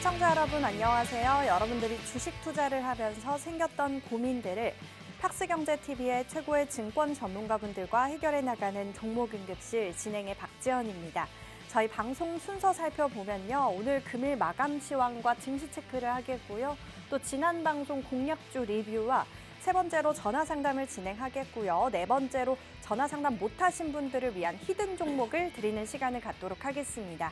시청자 여러분 안녕하세요. 여러분들이 주식 투자를 하면서 생겼던 고민들을 팍스경제TV의 최고의 증권 전문가분들과 해결해 나가는 종목응급실 진행의 박지연입니다. 저희 방송 순서 살펴보면요. 오늘 금일 마감 시황과 증시 체크를 하겠고요. 또 지난 방송 공략주 리뷰와 세 번째로 전화 상담을 진행하겠고요. 네 번째로 전화 상담 못하신 분들을 위한 히든 종목을 드리는 시간을 갖도록 하겠습니다.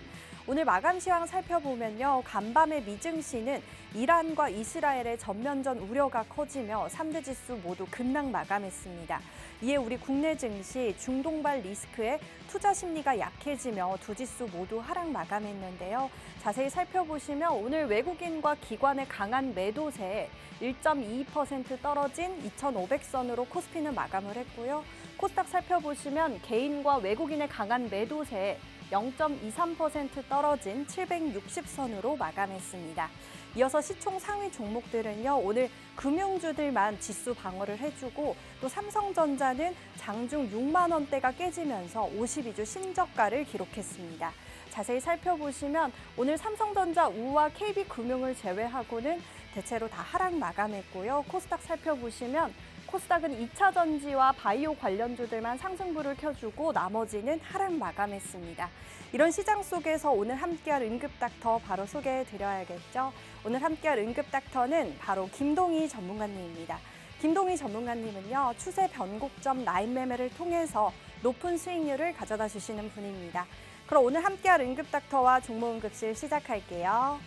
오늘 마감 시황 살펴보면요. 간밤의 미증시는 이란과 이스라엘의 전면전 우려가 커지며 3대 지수 모두 급락 마감했습니다. 이에 우리 국내 증시 중동발 리스크에 투자 심리가 약해지며 두 지수 모두 하락 마감했는데요. 자세히 살펴보시면 오늘 외국인과 기관의 강한 매도세에 1.22% 떨어진 2,500선으로 코스피는 마감을 했고요. 코스닥 살펴보시면 개인과 외국인의 강한 매도세에 0.23% 떨어진 760선으로 마감했습니다. 이어서 시총 상위 종목들은요. 오늘 금융주들만 지수 방어를 해주고 또 삼성전자는 장중 6만 원대가 깨지면서 52주 신저가를 기록했습니다. 자세히 살펴보시면 오늘 삼성전자, 우와, KB금융을 제외하고는 대체로 다 하락 마감했고요. 코스닥 살펴보시면 코스닥은 2차 전지와 바이오 관련주들만 상승부를 켜주고 나머지는 하락 마감했습니다. 이런 시장 속에서 오늘 함께할 응급닥터 바로 소개해드려야겠죠. 오늘 함께할 응급닥터는 바로 김동희 전문가님입니다. 김동희 전문가님은요. 추세 변곡점 라인 매매를 통해서 높은 수익률을 가져다 주시는 분입니다. 그럼 오늘 함께할 응급닥터와 종목응급실 시작할게요.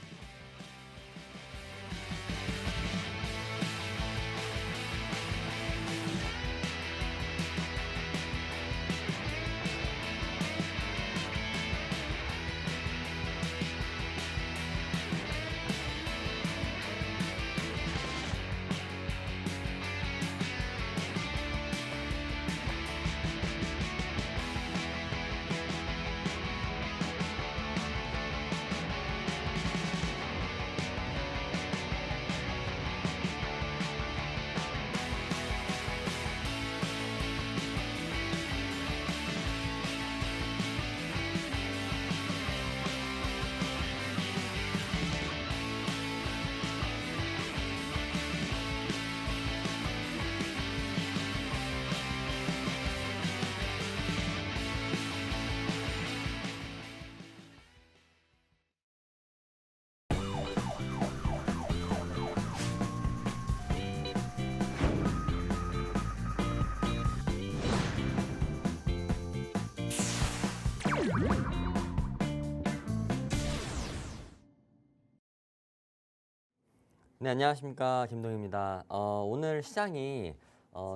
네, 안녕하십니까. 김동희입니다. 오늘 시장이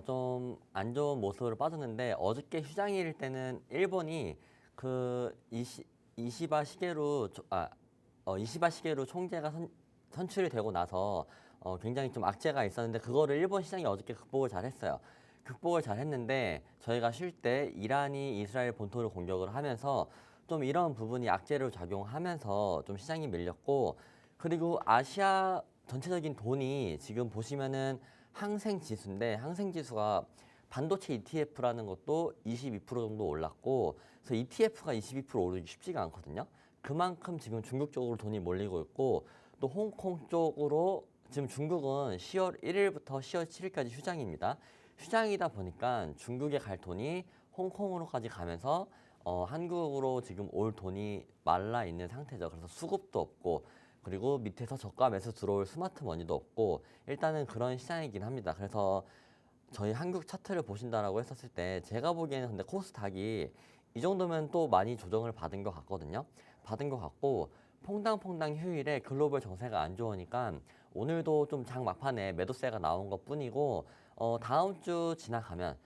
좀 안 좋은 모습으로 빠졌는데 어저께 휴장일 때는 일본이 그 이시바 시게루 총재가 선출이 되고 나서 굉장히 좀 악재가 있었는데 그거를 일본 시장이 어저께 극복을 잘했어요. 극복을 잘했는데 저희가 쉴 때 이란이 이스라엘 본토를 공격을 하면서 좀 이런 부분이 악재로 작용하면서 좀 시장이 밀렸고 그리고 아시아 전체적인 돈이 지금 보시면은 항생지수인데 항생지수가 반도체 ETF라는 것도 22% 정도 올랐고 그래서 ETF가 22% 오르기 쉽지가 않거든요. 그만큼 지금 중국 쪽으로 돈이 몰리고 있고 또 홍콩 쪽으로 지금 중국은 10월 1일부터 10월 7일까지 휴장입니다. 휴장이다 보니까 중국에 갈 돈이 홍콩으로까지 가면서 한국으로 지금 올 돈이 말라 있는 상태죠. 그래서 수급도 없고 그리고 밑에서 저가 매수 들어올 스마트 머니도 없고 일단은 그런 시장이긴 합니다. 그래서 저희 한국 차트를 보신다라고 했었을 때 제가 보기에는 근데 코스닥이 이 정도면 또 많이 조정을 받은 것 같거든요. 받은 것 같고 퐁당퐁당 휴일에 글로벌 정세가 안 좋으니까 오늘도 좀 장 막판에 매도세가 나온 것 뿐이고 다음 주 지나가면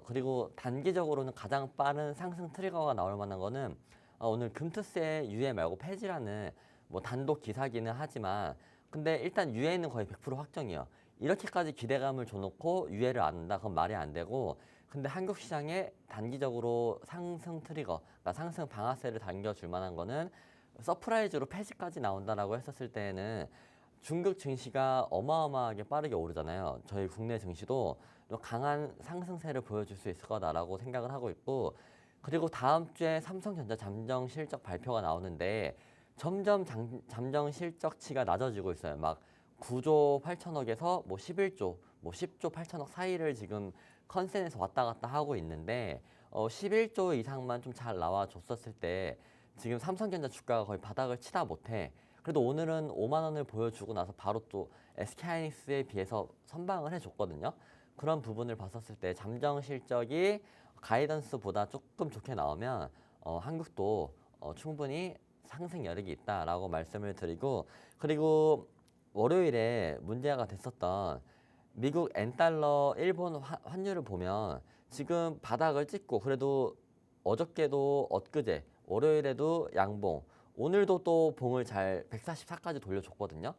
그리고 단기적으로는 가장 빠른 상승 트리거가 나올 만한 거는 오늘 금투세 유예 말고 폐지라는 뭐 단독 기사기는 하지만 근데 일단 유예는 거의 100% 확정이에요. 이렇게까지 기대감을 줘놓고 유예를 안 한다? 그건 말이 안 되고 근데 한국 시장에 단기적으로 상승 트리거, 그러니까 상승 방아쇠를 당겨줄 만한 거는 서프라이즈로 폐지까지 나온다라고 했었을 때에는 중국 증시가 어마어마하게 빠르게 오르잖아요. 저희 국내 증시도 강한 상승세를 보여줄 수 있을 거다라고 생각을 하고 있고 그리고 다음 주에 삼성전자 잠정 실적 발표가 나오는데 점점 잠정 실적치가 낮아지고 있어요. 막 9조 8천억에서 뭐 11조, 뭐 10조 8천억 사이를 지금 컨센에서 왔다 갔다 하고 있는데 11조 이상만 좀 잘 나와줬었을 때 지금 삼성전자 주가가 거의 바닥을 치다 못해. 그래도 오늘은 5만 원을 보여주고 나서 바로 또 SK하이닉스에 비해서 선방을 해줬거든요. 그런 부분을 봤었을 때 잠정 실적이 가이던스보다 조금 좋게 나오면 한국도 충분히 상승 여력이 있다라고 말씀을 드리고, 그리고 월요일에 문제가 됐었던 미국 엔달러 일본 환율을 보면 지금 바닥을 찍고, 그래도 어저께도 엊그제 월요일에도 양봉, 오늘도 또 봉을 잘 144까지 돌려줬거든요.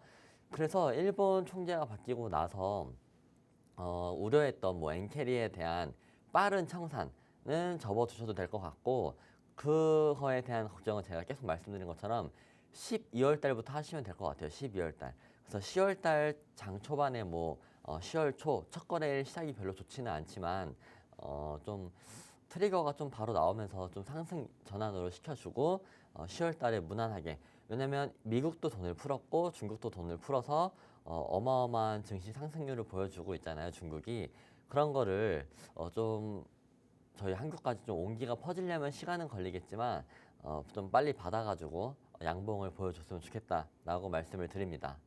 그래서 일본 총재가 바뀌고 나서 우려했던 뭐 엔캐리에 대한 빠른 청산은 접어두셔도 될 것 같고, 그거에 대한 걱정은 제가 계속 말씀드린 것처럼 12월 달부터 하시면 될 것 같아요. 12월 달. 그래서 10월 달 장 초반에 뭐 10월 초 첫 거래일 시작이 별로 좋지는 않지만 좀 트리거가 좀 바로 나오면서 좀 상승 전환으로 시켜주고 10월 달에 무난하게, 왜냐면 미국도 돈을 풀었고 중국도 돈을 풀어서 어마어마한 증시 상승률을 보여주고 있잖아요, 중국이. 그런 거를 좀 저희 한국까지 좀 온기가 퍼지려면 시간은 걸리겠지만 좀 빨리 받아가지고 양봉을 보여줬으면 좋겠다라고 말씀을 드립니다.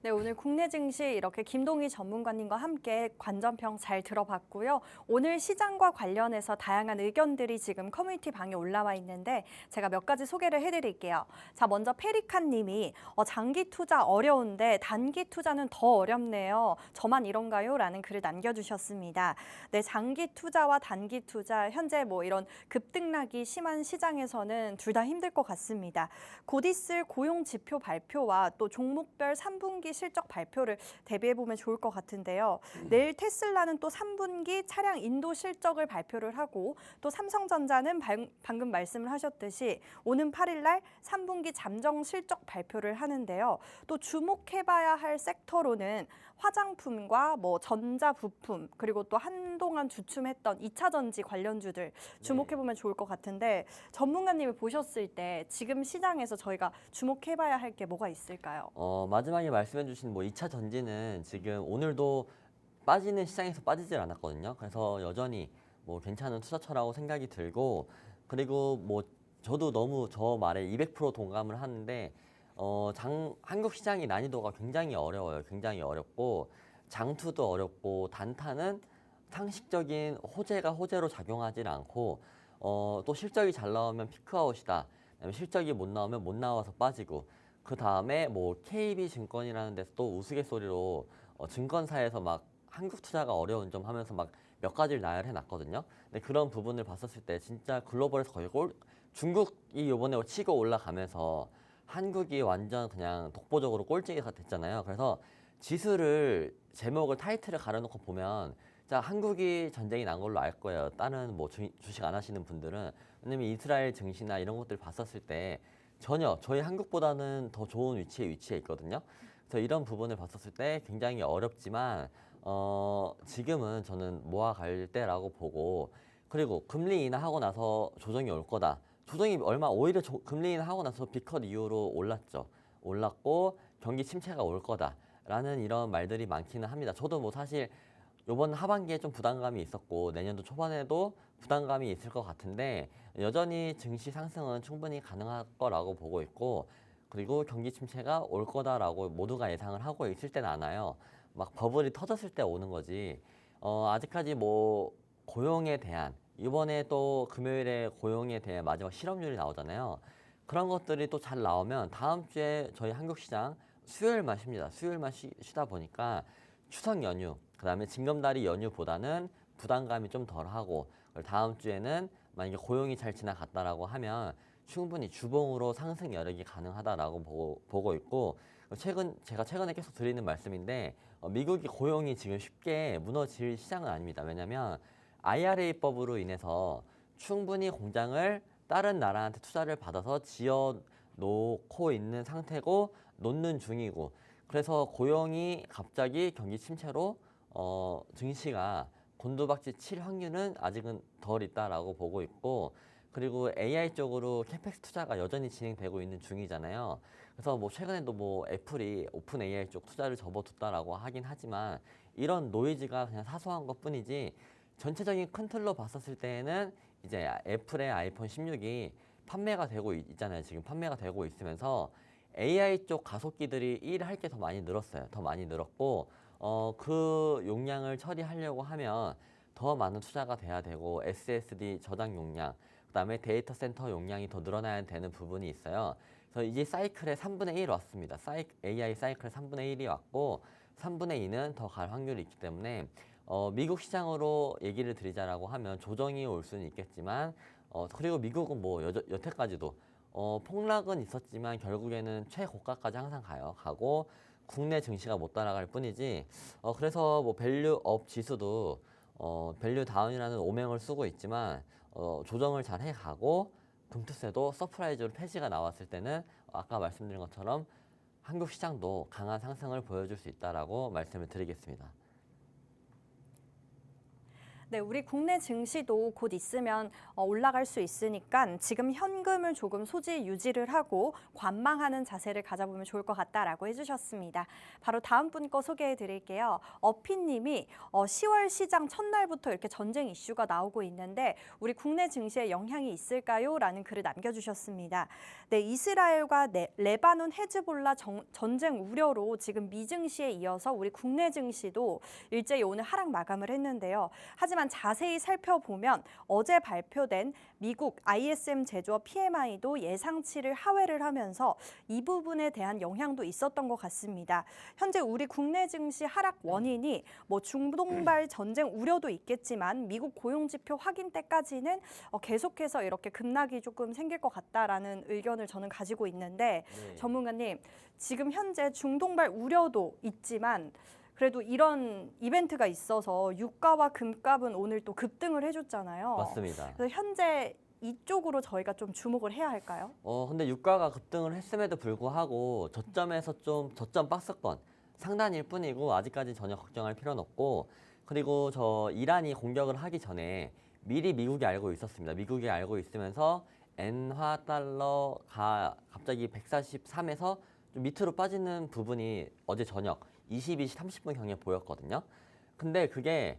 네, 오늘 국내 증시 이렇게 김동희 전문가님과 함께 관전평 잘 들어봤고요. 오늘 시장과 관련해서 다양한 의견들이 지금 커뮤니티 방에 올라와 있는데 제가 몇 가지 소개를 해드릴게요. 자, 먼저 페리칸 님이 장기 투자 어려운데 단기 투자는 더 어렵네요. 저만 이런가요? 라는 글을 남겨주셨습니다. 네, 장기 투자와 단기 투자, 현재 뭐 이런 급등락이 심한 시장에서는 둘 다 힘들 것 같습니다. 곧 있을 고용 지표 발표와 또 종목별 3분기 실적 발표를 대비해보면 좋을 것 같은데요. 내일 테슬라는 또 3분기 차량 인도 실적을 발표를 하고, 또 삼성전자는 방금 말씀을 하셨듯이 오는 8일 날 3분기 잠정 실적 발표를 하는데요. 또 주목해봐야 할 섹터로는 화장품과 뭐 전자부품, 그리고 또 한동안 주춤했던 2차 전지 관련주들 주목해보면 좋을 것 같은데, 전문가님이 보셨을 때 지금 시장에서 저희가 주목해봐야 할 게 뭐가 있을까요? 마지막에 말씀해주신 뭐 2차 전지는 지금 오늘도 빠지는 시장에서 빠지질 않았거든요. 그래서 여전히 뭐 괜찮은 투자처라고 생각이 들고, 그리고 뭐 저도 너무 저 말에 200% 동감을 하는데 한국 시장이 난이도가 굉장히 어려워요. 굉장히 어렵고 장투도 어렵고 단타는 상식적인 호재가 호재로 작용하지 않고 또 실적이 잘 나오면 피크아웃이다. 그다음에 실적이 못 나오면 못 나와서 빠지고, 그 다음에 뭐 KB증권이라는 데서 또 우스갯소리로 증권사에서 막 한국 투자가 어려운 점 하면서 막 몇 가지를 나열해 놨거든요. 근데 그런 부분을 봤었을 때 진짜 글로벌에서 거의 중국이 요번에 치고 올라가면서 한국이 완전 그냥 독보적으로 꼴찌가 됐잖아요. 그래서 지수를 제목을 타이틀을 가려놓고 보면 자, 한국이 전쟁이 난 걸로 알 거예요. 다른 뭐 주식 안 하시는 분들은. 왜냐면 이스라엘 증시나 이런 것들 봤었을 때 전혀 저희 한국보다는 더 좋은 위치에 있거든요. 그래서 이런 부분을 봤었을 때 굉장히 어렵지만 지금은 저는 모아갈 때라고 보고, 그리고 금리 인하하고 나서 조정이 올 거다. 조정이 오히려 금리 인하하고 나서 빅컷 이후로 올랐죠. 올랐고 경기 침체가 올 거다라는 이런 말들이 많기는 합니다. 저도 뭐 사실 이번 하반기에 좀 부담감이 있었고 내년도 초반에도 부담감이 있을 것 같은데 여전히 증시 상승은 충분히 가능할 거라고 보고 있고, 그리고 경기 침체가 올 거다라고 모두가 예상을 하고 있을 때는 않아요. 막 버블이 터졌을 때 오는 거지. 아직까지 뭐 고용에 대한, 이번에 또 금요일에 고용에 대한 마지막 실업률이 나오잖아요. 그런 것들이 또 잘 나오면 다음 주에 저희 한국 시장 수요일만 쉽니다. 수요일만 쉬다 보니까 추석 연휴, 그다음에 징검다리 연휴보다는 부담감이 좀 덜하고, 다음 주에는 만약에 고용이 잘 지나갔다라고 하면 충분히 주봉으로 상승 여력이 가능하다라고 보고 있고, 제가 최근에 계속 드리는 말씀인데 미국이 고용이 지금 쉽게 무너질 시장은 아닙니다. 왜냐하면 IRA법으로 인해서 충분히 공장을 다른 나라한테 투자를 받아서 지어 놓고 있는 상태고 놓는 중이고, 그래서 고용이 갑자기 경기 침체로 증시가 곤두박질 칠 확률은 아직은 덜 있다라고 보고 있고, 그리고 AI 쪽으로 캐펙스 투자가 여전히 진행되고 있는 중이잖아요. 그래서 뭐 최근에도 뭐 애플이 오픈 AI 쪽 투자를 접어뒀다라고 하긴 하지만 이런 노이즈가 그냥 사소한 것뿐이지 전체적인 큰 틀로 봤었을 때에는 이제 애플의 아이폰 16이 판매가 되고 있잖아요. 지금 판매가 되고 있으면서 AI 쪽 가속기들이 일할 게 더 많이 늘었어요. 더 많이 늘었고 그 용량을 처리하려고 하면 더 많은 투자가 돼야 되고 SSD 저장 용량, 그다음에 데이터 센터 용량이 더 늘어나야 되는 부분이 있어요. 그래서 이제 사이클의 3분의 1 왔습니다. AI 사이클의 3분의 1이 왔고 3분의 2는 더 갈 확률이 있기 때문에 미국 시장으로 얘기를 드리자라고 하면 조정이 올 수는 있겠지만 그리고 미국은 뭐 여태까지도 폭락은 있었지만 결국에는 최고가까지 항상 가고 국내 증시가 못 따라갈 뿐이지 그래서 뭐 밸류업 지수도 밸류 다운이라는 오명을 쓰고 있지만 조정을 잘 해가고 금투세도 서프라이즈로 폐지가 나왔을 때는 아까 말씀드린 것처럼 한국 시장도 강한 상승을 보여줄 수 있다라고 말씀을 드리겠습니다. 네, 우리 국내 증시도 곧 있으면 올라갈 수 있으니까 지금 현금을 조금 소지 유지를 하고 관망하는 자세를 가져보면 좋을 것 같다라고 해주셨습니다. 바로 다음 분 거 소개해 드릴게요. 어피님이 10월 시장 첫날부터 이렇게 전쟁 이슈가 나오고 있는데 우리 국내 증시에 영향이 있을까요? 라는 글을 남겨주셨습니다. 네, 이스라엘과 레바논 헤즈볼라 전쟁 우려로 지금 미 증시에 이어서 우리 국내 증시도 일제히 오늘 하락 마감을 했는데요. 하지만 자세히 살펴보면 어제 발표된 미국 ISM 제조업 PMI도 예상치를 하회를 하면서 이 부분에 대한 영향도 있었던 것 같습니다. 현재 우리 국내 증시 하락 원인이 뭐 중동발 전쟁 우려도 있겠지만 미국 고용지표 확인 때까지는 계속해서 이렇게 급락이 조금 생길 것 같다라는 의견을 저는 가지고 있는데 네. 전문가님, 지금 현재 중동발 우려도 있지만 그래도 이런 이벤트가 있어서 유가와 금값은 오늘 또 급등을 해줬잖아요. 맞습니다. 그래서 현재 이쪽으로 저희가 좀 주목을 해야 할까요? 근데 유가가 급등을 했음에도 불구하고 저점에서 좀 저점 박스권 상단일 뿐이고 아직까지 전혀 걱정할 필요는 없고 그리고 저 이란이 공격을 하기 전에 미리 미국이 알고 있었습니다. 미국이 알고 있으면서 엔화 달러가 갑자기 143에서 좀 밑으로 빠지는 부분이 어제 저녁 22시 30분 경에 보였거든요. 근데 그게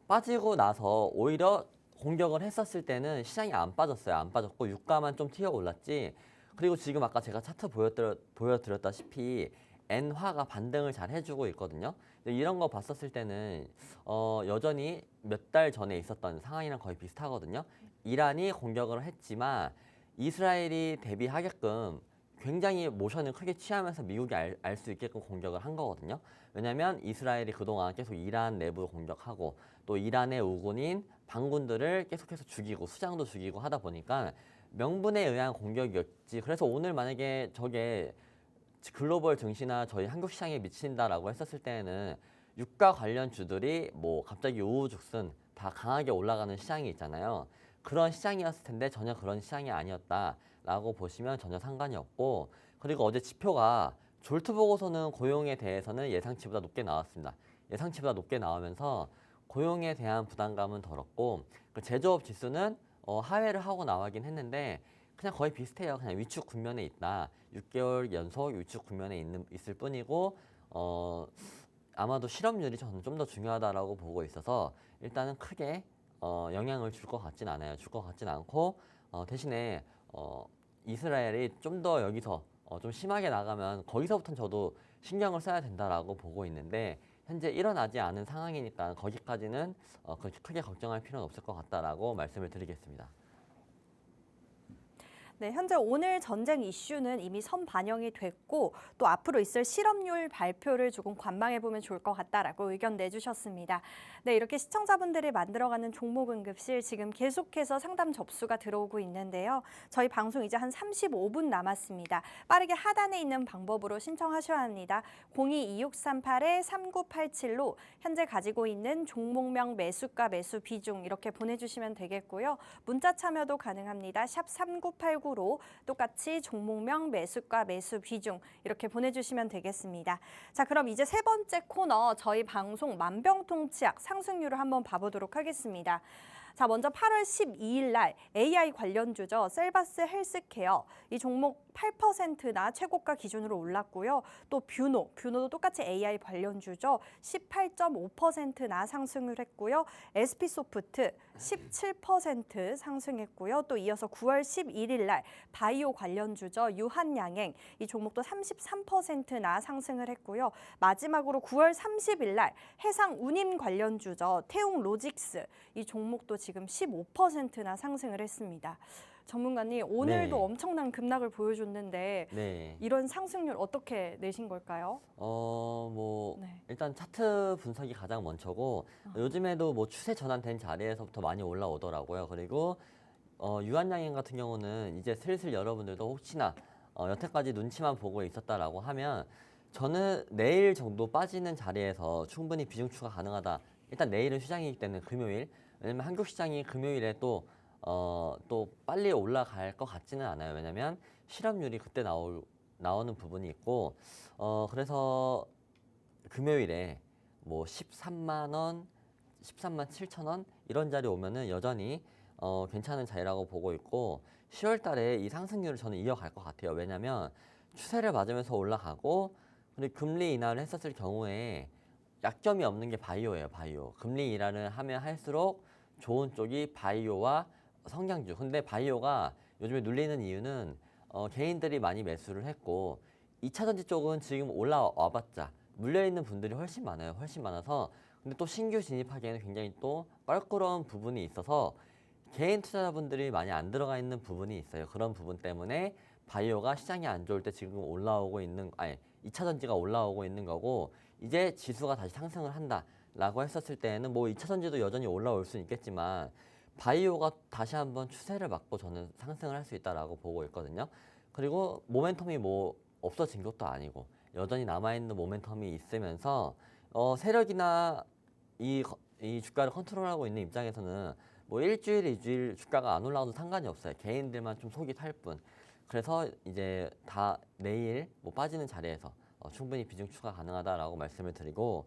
빠지고 나서 오히려 공격을 했었을 때는 시장이 안 빠졌어요. 안 빠졌고 유가만 좀 튀어 올랐지. 그리고 지금 아까 제가 차트 보여드렸다시피 엔화가 반등을 잘 해주고 있거든요. 이런 거 봤었을 때는 여전히 몇 달 전에 있었던 상황이랑 거의 비슷하거든요. 이란이 공격을 했지만 이스라엘이 대비하게끔 굉장히 모션을 크게 취하면서 미국이 알 수 있게끔 공격을 한 거거든요. 왜냐하면 이스라엘이 그동안 계속 이란 내부를 공격하고 또 이란의 우군인 반군들을 계속해서 죽이고 수장도 죽이고 하다 보니까 명분에 의한 공격이었지. 그래서 오늘 만약에 저게 글로벌 증시나 저희 한국 시장에 미친다라고 했었을 때에는 유가 관련 주들이 뭐 갑자기 우후죽순 다 강하게 올라가는 시장이 있잖아요. 그런 시장이었을 텐데 전혀 그런 시장이 아니었다라고 보시면 전혀 상관이 없고 그리고 어제 지표가 졸트 보고서는 고용에 대해서는 예상치보다 높게 나왔습니다. 예상치보다 높게 나오면서 고용에 대한 부담감은 덜었고 그 제조업 지수는 하회를 하고 나가긴 했는데 그냥 거의 비슷해요. 그냥 위축 국면에 있다. 6개월 연속 위축 국면에 있을 뿐이고 아마도 실업률이 저는 좀 더 중요하다라고 보고 있어서 일단은 크게 영향을 줄 것 같진 않아요. 줄 것 같진 않고 대신에 이스라엘이 좀 더 여기서 좀 심하게 나가면 거기서부터는 저도 신경을 써야 된다라고 보고 있는데 현재 일어나지 않은 상황이니까 거기까지는 그렇게 크게 걱정할 필요는 없을 것 같다라고 말씀을 드리겠습니다. 네, 현재 오늘 전쟁 이슈는 이미 선반영이 됐고 또 앞으로 있을 실업률 발표를 조금 관망해 보면 좋을 것 같다라고 의견 내주셨습니다. 네, 이렇게 시청자분들이 만들어가는 종목응급실 지금 계속해서 상담 접수가 들어오고 있는데요. 저희 방송 이제 한 35분 남았습니다. 빠르게 하단에 있는 방법으로 신청하셔야 합니다. 022638-3987로 현재 가지고 있는 종목명 매수가 매수 비중 이렇게 보내주시면 되겠고요. 문자 참여도 가능합니다. 샵 3989 로 똑같이 종목명 매수가 매수 비중 이렇게 보내주시면 되겠습니다. 자, 그럼 이제 세 번째 코너 저희 방송 만병통치약 상승률을 한번 봐보도록 하겠습니다. 자, 먼저 8월 12일 날 AI 관련주죠. 셀바스 헬스케어. 이 종목 8%나 최고가 기준으로 올랐고요. 또 뷰노도 똑같이 AI 관련주죠. 18.5%나 상승을 했고요. SP소프트 17% 상승했고요. 또 이어서 9월 11일 날 바이오 관련주죠. 유한양행. 이 종목도 33%나 상승을 했고요. 마지막으로 9월 30일 날 해상운임 관련주죠. 태웅로직스. 이 종목도 지금 15%나 상승을 했습니다. 전문가님, 오늘도 네. 엄청난 급락을 보여줬는데 네. 이런 상승률 어떻게 내신 걸까요? 네. 일단 차트 분석이 가장 먼저고, 요즘에도 뭐 추세 전환된 자리에서부터 많이 올라오더라고요. 그리고 유한양행 같은 경우는 이제 슬슬 여러분들도 혹시나 여태까지 눈치만 보고 있었다라고 하면, 저는 내일 정도 빠지는 자리에서 충분히 비중 추가 가능하다. 일단 내일은 휴장이기 때문에 금요일, 왜냐면 한국 시장이 금요일에 또 빨리 올라갈 것 같지는 않아요. 왜냐면 실업률이 그때 나오는 부분이 있고, 그래서 금요일에 뭐 13만 원, 13만 7천 원 이런 자리 오면은 여전히 괜찮은 자리라고 보고 있고, 10월 달에 이 상승률을 저는 이어갈 것 같아요. 왜냐면 추세를 맞으면서 올라가고, 그리고 금리 인하를 했었을 경우에 약점이 없는 게 바이오예요. 바이오. 금리 인하를 하면 할수록 좋은 쪽이 바이오와 성장주. 근데 바이오가 요즘에 눌리는 이유는 개인들이 많이 매수를 했고, 2차 전지 쪽은 지금 올라와봤자 물려있는 분들이 훨씬 많아요. 훨씬 많아서. 근데 또 신규 진입하기에는 굉장히 또 껄끄러운 부분이 있어서 개인 투자자분들이 많이 안 들어가 있는 부분이 있어요. 그런 부분 때문에 바이오가 시장이 안 좋을 때 지금 올라오고 있는, 아니 2차 전지가 올라오고 있는 거고, 이제 지수가 다시 상승을 한다라고 했었을 때에는 뭐 2차 전지도 여전히 올라올 수는 있겠지만, 바이오가 다시 한번 추세를 막고 저는 상승을 할 수 있다라고 보고 있거든요. 그리고 모멘텀이 뭐 없어진 것도 아니고 여전히 남아있는 모멘텀이 있으면서 세력이나 이 주가를 컨트롤하고 있는 입장에서는 뭐 일주일, 이주일 주가가 안 올라가도 상관이 없어요. 개인들만 좀 속이 탈 뿐. 그래서 이제 다 내일 뭐 빠지는 자리에서 충분히 비중 추가 가능하다라고 말씀을 드리고,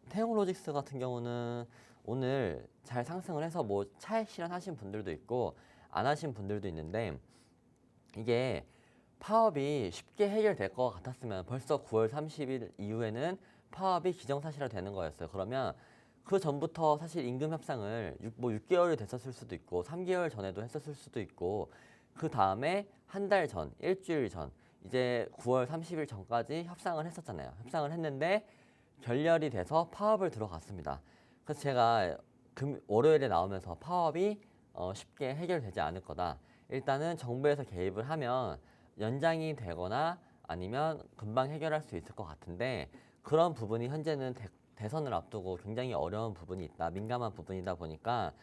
태용로직스 같은 경우는 오늘 잘 상승을 해서 뭐 차익 실현하신 분들도 있고 안 하신 분들도 있는데, 이게 파업이 쉽게 해결될 것 같았으면 벌써 9월 30일 이후에는 파업이 기정사실화 되는 거였어요. 그러면 그 전부터 사실 임금 협상을 6개월이 됐었을 수도 있고 3개월 전에도 했었을 수도 있고, 그 다음에 한 달 전, 일주일 전, 이제 9월 30일 전까지 협상을 했었잖아요. 협상을 했는데 결렬이 돼서 파업을 들어갔습니다. 그래서 제가 월요일에 나오면서 파업이 쉽게 해결되지 않을 거다. 일단은 정부에서 개입을 하면 연장이 되거나 아니면 금방 해결할 수 있을 것 같은데, 그런 부분이 현재는 대선을 앞두고 굉장히 어려운 부분이 있다. 민감한 부분이다 보니까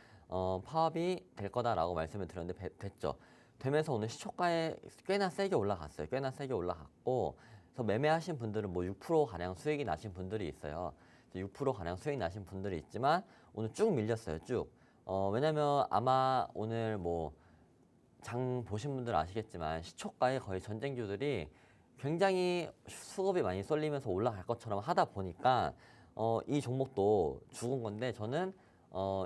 파업이 될 거다라고 말씀을 드렸는데 됐죠. 되면서 오늘 시초가에 꽤나 세게 올라갔어요. 꽤나 세게 올라갔고, 그래서 매매하신 분들은 뭐 6%가량 수익이 나신 분들이 있어요. 6%가량 수익 나신 분들이 있지만 오늘 쭉 밀렸어요. 쭉. 왜냐면 아마 오늘 뭐 장 보신 분들 아시겠지만 시초가에 거의 전쟁주들이 굉장히 수급이 많이 쏠리면서 올라갈 것처럼 하다 보니까 이 종목도 죽은 건데, 저는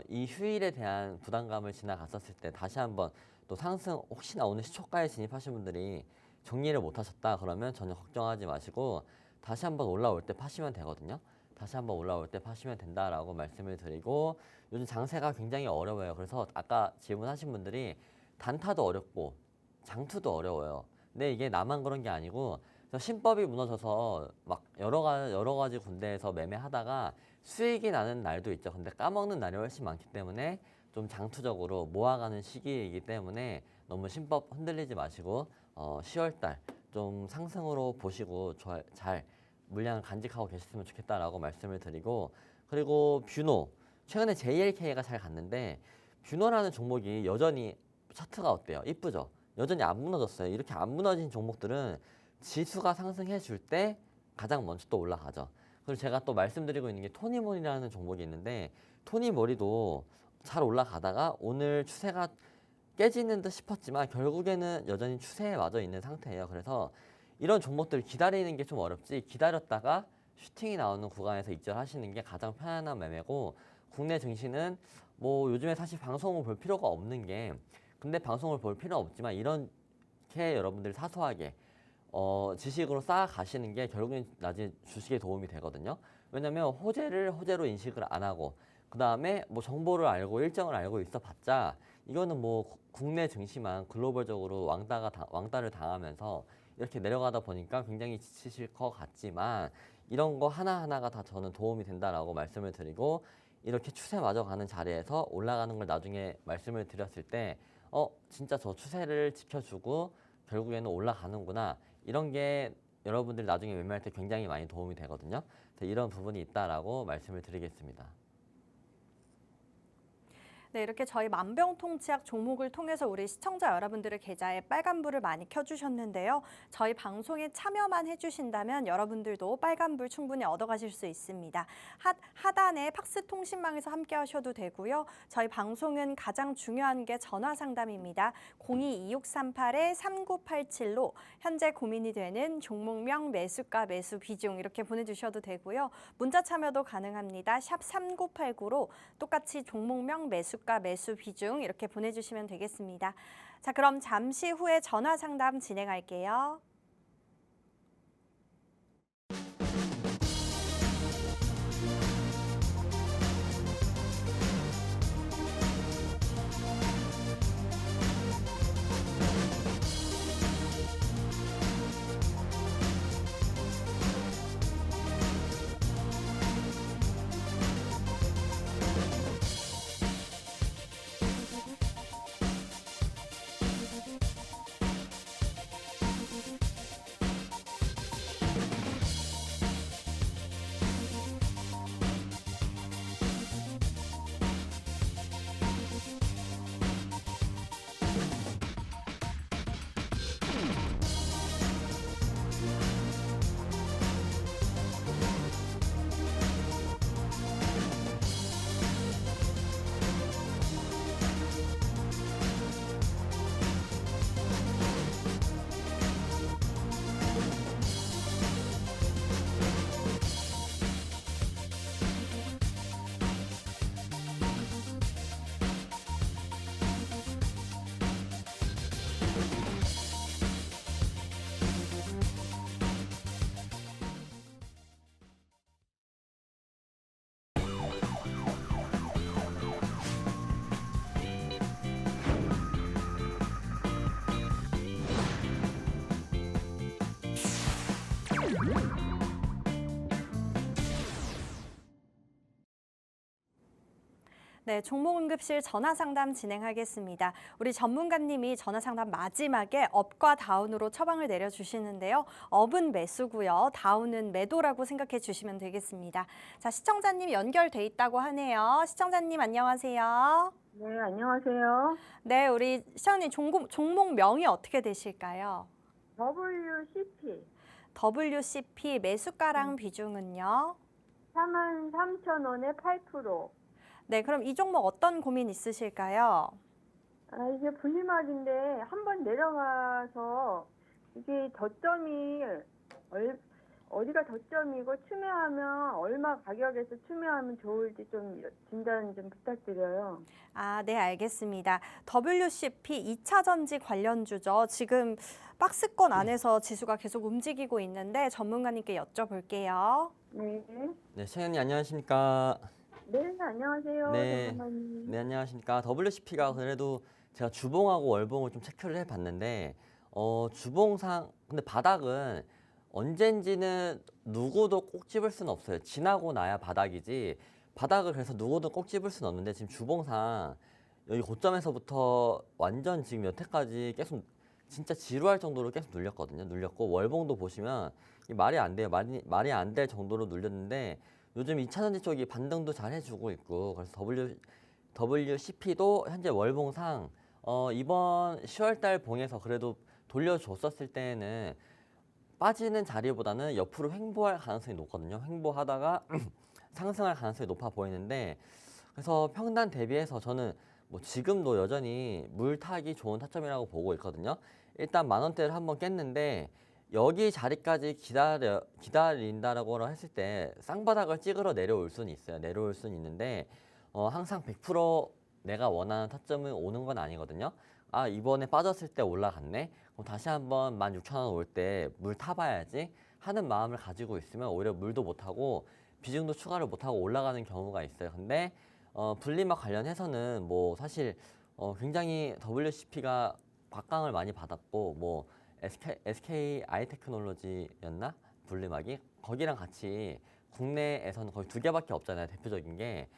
이 휴일에 대한 부담감을 지나갔었을 때 다시 한번 또 상승, 혹시나 오늘 시초가에 진입하신 분들이 정리를 못 하셨다 그러면 전혀 걱정하지 마시고 다시 한번 올라올 때 파시면 되거든요. 다시 한번 올라올 때 파시면 된다라고 말씀을 드리고, 요즘 장세가 굉장히 어려워요. 그래서 아까 질문하신 분들이 단타도 어렵고 장투도 어려워요. 근데 이게 나만 그런 게 아니고 신법이 무너져서 막 여러 가지 군데에서 매매하다가 수익이 나는 날도 있죠. 근데 까먹는 날이 훨씬 많기 때문에 좀 장투적으로 모아가는 시기이기 때문에 너무 신법 흔들리지 마시고 10월 달 좀 상승으로 보시고 잘 물량을 간직하고 계셨으면 좋겠다라고 말씀을 드리고, 그리고 뷰노 최근에 JLK가 잘 갔는데, 뷰노라는 종목이 여전히 차트가 어때요? 이쁘죠? 여전히 안 무너졌어요. 이렇게 안 무너진 종목들은 지수가 상승해 줄 때 가장 먼저 또 올라가죠. 그리고 제가 또 말씀드리고 있는 게 토니모리라는 종목이 있는데, 토니모리도 잘 올라가다가 오늘 추세가 깨지는 듯 싶었지만 결국에는 여전히 추세에 맞아 있는 상태예요. 그래서 이런 종목들 기다리는 게 좀 어렵지, 기다렸다가 슈팅이 나오는 구간에서 입절하시는 게 가장 편안한 매매고, 국내 증시는 뭐 요즘에 사실 방송을 볼 필요가 없는 게 근데 방송을 볼 필요는 없지만 이렇게 여러분들이 사소하게 지식으로 쌓아가시는 게 결국엔 나중에 주식에 도움이 되거든요. 왜냐면 호재를 호재로 인식을 안 하고 그 다음에 뭐 정보를 알고 일정을 알고 있어봤자 이거는 뭐 국내 증시만 글로벌적으로 왕따를 당하면서 이렇게 내려가다 보니까 굉장히 지치실 것 같지만 이런 거 하나하나가 다 저는 도움이 된다라고 말씀을 드리고 이렇게 추세 맞아 가는 자리에서 올라가는 걸 나중에 말씀을 드렸을 때 진짜 저 추세를 지켜주고 결국에는 올라가는구나 이런 게 여러분들 나중에 매매할 때 굉장히 많이 도움이 되거든요. 그래서 이런 부분이 있다라고 말씀을 드리겠습니다. 네, 이렇게 저희 만병통치약 종목을 통해서 우리 시청자 여러분들의 계좌에 빨간불을 많이 켜주셨는데요. 저희 방송에 참여만 해주신다면 여러분들도 빨간불 충분히 얻어가실 수 있습니다. 하단에 팍스 통신망에서 함께 하셔도 되고요. 저희 방송은 가장 중요한 게 전화 상담입니다. 02-2638-3987로 현재 고민이 되는 종목명, 매수가, 매수 비중 이렇게 보내주셔도 되고요. 문자 참여도 가능합니다. 샵 3989로 똑같이 종목명, 매수가, 매수 비중 이렇게 보내주시면 되겠습니다. 자, 그럼 잠시 후에 전화 상담 진행할게요. 네, 종목응급실 전화상담 진행하겠습니다. 우리 전문가님이 전화상담 마지막에 업과 다운으로 처방을 내려주시는데요. 업은 매수고요. 다운은 매도라고 생각해 주시면 되겠습니다. 자, 시청자님 연결돼 있다고 하네요. 시청자님 안녕하세요. 네, 안녕하세요. 네, 우리 시청자님 종목명이 어떻게 되실까요? WCP WCP 매수가랑 비중은요? 43,000원에 8%. 네, 그럼 이 종목 어떤 고민 있으실까요? 이게 분리막인데 한번 내려가서 이게 저점이 어디가 저점이고 추매하면 얼마 가격에서 추매하면 좋을지 좀 진단 좀 부탁드려요. 아, 네, 알겠습니다. WCP 2차 전지 관련주죠. 지금 박스권 안에서 지수가 계속 움직이고 있는데 전문가님께 여쭤볼게요. 네. 네, 시청자님 안녕하십니까? 네, 안녕하세요. 네. 전문가님. 네, 안녕하십니까? WCP가 그래도 제가 주봉하고 월봉을 좀 체크를 해봤는데 주봉상 근데 바닥은 언젠지는 누구도 꼭 집을 수는 없어요. 지나고 나야 바닥이지 바닥을 그래서 누구도 꼭 집을 수는 없는데 지금 주봉상 여기 고점에서부터 완전 지금 여태까지 계속 진짜 지루할 정도로 계속 눌렸거든요. 눌렸고 월봉도 보시면 이게 말이 안 돼요. 말이 안 될 정도로 눌렸는데 요즘 2차 전지 쪽이 반등도 잘 해주고 있고 그래서 WCP도 현재 월봉상 이번 10월달 봉에서 그래도 돌려줬었을 때에는 빠지는 자리보다는 옆으로 횡보할 가능성이 높거든요. 횡보하다가 상승할 가능성이 높아 보이는데 그래서 평단 대비해서 저는 뭐 지금도 여전히 물타기 좋은 타점이라고 보고 있거든요. 일단 10,000원대를 한번 깼는데 여기 자리까지 기다린다라고 했을 때 쌍바닥을 찍으러 내려올 수는 있어요. 내려올 수는 있는데 항상 100% 내가 원하는 타점이 오는 건 아니거든요. 아, 이번에 빠졌을 때 올라갔네. 그럼 다시 한번 16,000원 올 때 물 타봐야지 하는 마음을 가지고 있으면 오히려 물도 못 타고 비중도 추가를 못 하고 올라가는 경우가 있어요. 근데 분리막 관련해서는 뭐 사실 굉장히 WCP가 박강을 많이 받았고 뭐 SK 아이테크놀로지였나? 분리막이 거기랑 같이 국내에서는 거의 2개밖에 없잖아요. 대표적인 게.